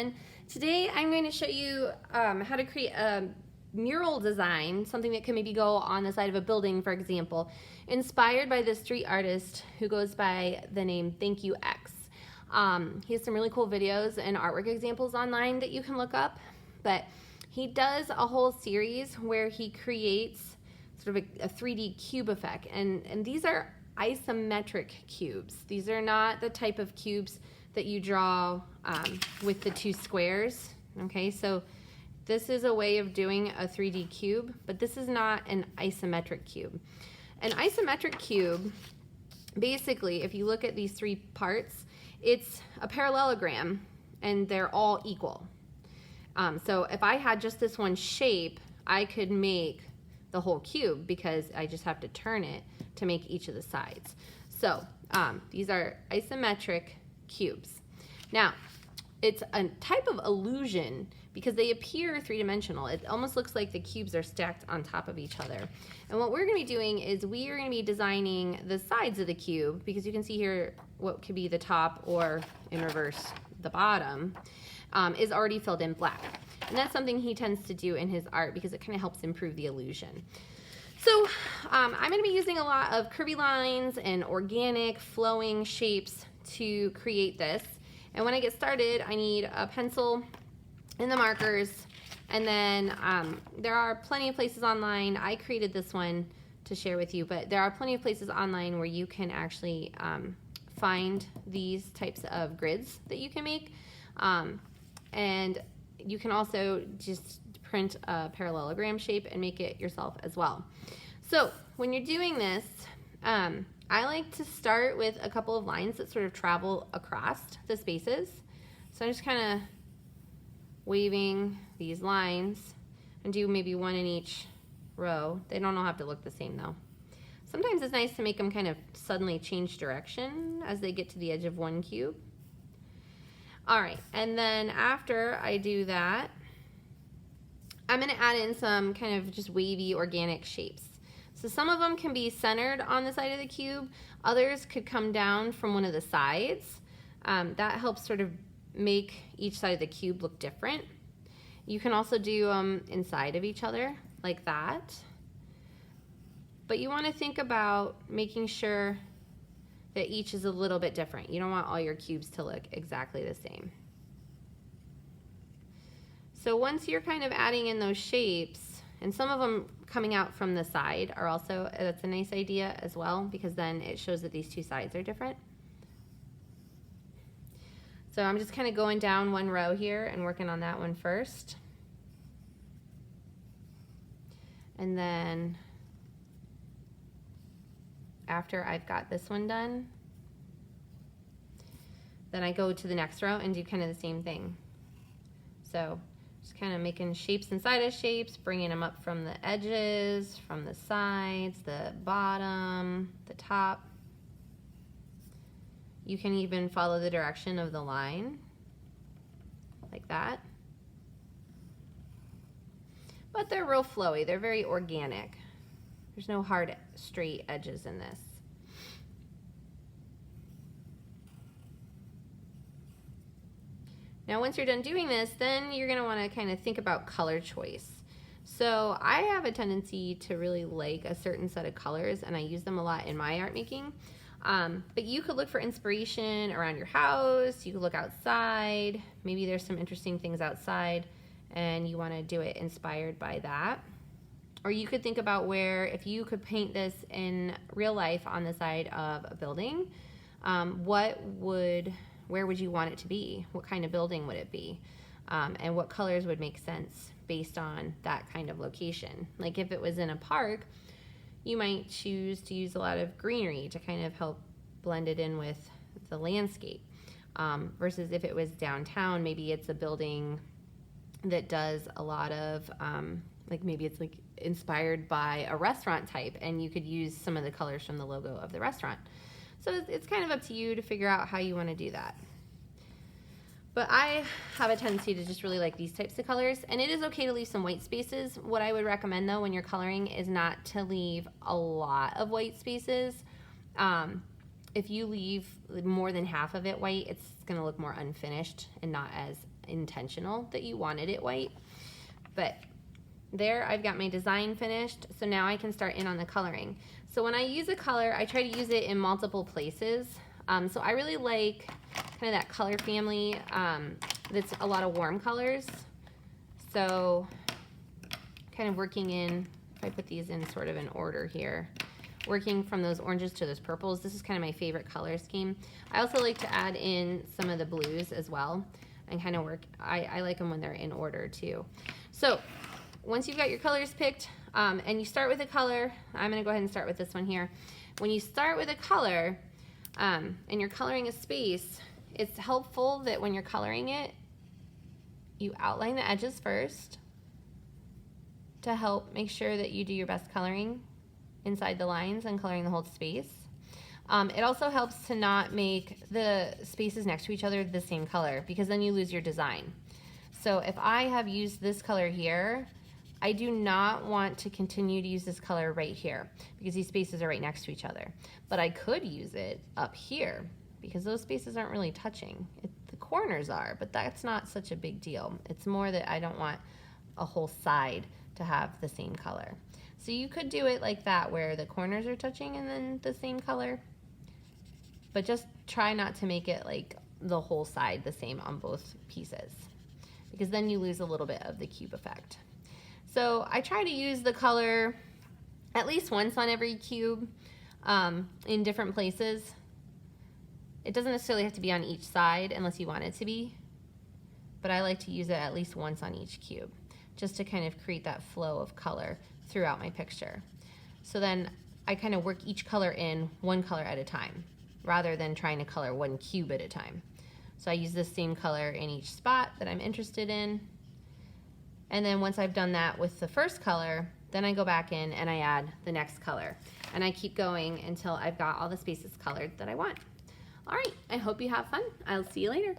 everyone. Today I'm going to show you how to create a mural design, something that can maybe go on the side of a building, for example, inspired by this street artist who goes by the name ThankYouX. He has some really cool videos and artwork examples online that you can look up, but he does a whole series where he creates sort of a 3D cube effect, and these are isometric cubes. These are not the type of cubes that you draw with the two squares. Okay, so this is a way of doing a 3D cube, but this is not an isometric cube. An isometric cube, basically, if you look at these three parts, it's a parallelogram and they're all equal. So if I had just this one shape, I could make the whole cube because I just have to turn it to make each of the sides. So these are isometric cubes. Now, it's a type of illusion because they appear three-dimensional. It almost looks like the cubes are stacked on top of each other. And what we're going to be doing is we are going to be designing the sides of the cube, because you can see here what could be the top, or in reverse, the bottom, is already filled in black. And that's something he tends to do in his art because it kind of helps improve the illusion. So I'm going to be using a lot of curvy lines and organic flowing shapes to create this. And when I get started, I need a pencil and the markers, and then there are plenty of places online. I created this one to share with you, but there are plenty of places online where you can actually find these types of grids that you can make. And you can also just print a parallelogram shape and make it yourself as well. So when you're doing this, I like to start with a couple of lines that sort of travel across the spaces. So I'm just kind of waving these lines and do maybe one in each row. They don't all have to look the same though. Sometimes it's nice to make them kind of suddenly change direction as they get to the edge of one cube. All right, and then after I do that, I'm going to add in some kind of just wavy organic shapes. So some of them can be centered on the side of the cube. Others could come down from one of the sides. That helps sort of make each side of the cube look different. You can also do them inside of each other like that. But you want to think about making sure that each is a little bit different. You don't want all your cubes to look exactly the same. So once you're kind of adding in those shapes, and some of them coming out from the side are also, that's a nice idea as well, because then it shows that these two sides are different. So I'm just kind of going down one row here and working on that one first. And then after I've got this one done, then I go to the next row and do kind of the same thing. So just kind of making shapes inside of shapes, bringing them up from the edges, from the sides, the bottom, the top. You can even follow the direction of the line, like that. But they're real flowy, they're very organic. There's no hard, straight edges in this. Now once you're done doing this, then you're going to want to kind of think about color choice. So I have a tendency to really like a certain set of colors, and I use them a lot in my art making. But you could look for inspiration around your house, you could look outside, maybe there's some interesting things outside and you want to do it inspired by that. Or you could think about where, if you could paint this in real life on the side of a building, where would you want it to be? What kind of building would it be? And what colors would make sense based on that kind of location? Like if it was in a park, you might choose to use a lot of greenery to kind of help blend it in with the landscape. Versus if it was downtown, maybe it's a building that does a lot of, like maybe it's like inspired by a restaurant type, and you could use some of the colors from the logo of the restaurant. So it's kind of up to you to figure out how you want to do that. But I have a tendency to just really like these types of colors, and it is okay to leave some white spaces. What I would recommend though when you're coloring is not to leave a lot of white spaces. If you leave more than half of it white, it's going to look more unfinished and not as intentional that you wanted it white. But there, I've got my design finished, so now I can start in on the coloring. So when I use a color, I try to use it in multiple places. So I really like kind of that color family that's a lot of warm colors. So kind of working in, if I put these in sort of in order here, working from those oranges to those purples. This is kind of my favorite color scheme. I also like to add in some of the blues as well and kind of work, I like them when they're in order too. So once you've got your colors picked and you start with a color, I'm gonna go ahead and start with this one here. When you start with a color and you're coloring a space, it's helpful that when you're coloring it, you outline the edges first to help make sure that you do your best coloring inside the lines and coloring the whole space. It also helps to not make the spaces next to each other the same color, because then you lose your design. So if I have used this color here, I do not want to continue to use this color right here because these spaces are right next to each other. But I could use it up here because those spaces aren't really touching. The corners are, but that's not such a big deal. It's more that I don't want a whole side to have the same color. So you could do it like that where the corners are touching and then the same color, but just try not to make it like the whole side the same on both pieces, because then you lose a little bit of the cube effect. So I try to use the color at least once on every cube in different places. It doesn't necessarily have to be on each side unless you want it to be, but I like to use it at least once on each cube just to kind of create that flow of color throughout my picture. So then I kind of work each color in one color at a time rather than trying to color one cube at a time. So I use the same color in each spot that I'm interested in. And then once I've done that with the first color, then I go back in and I add the next color. And I keep going until I've got all the spaces colored that I want. All right, I hope you have fun. I'll see you later.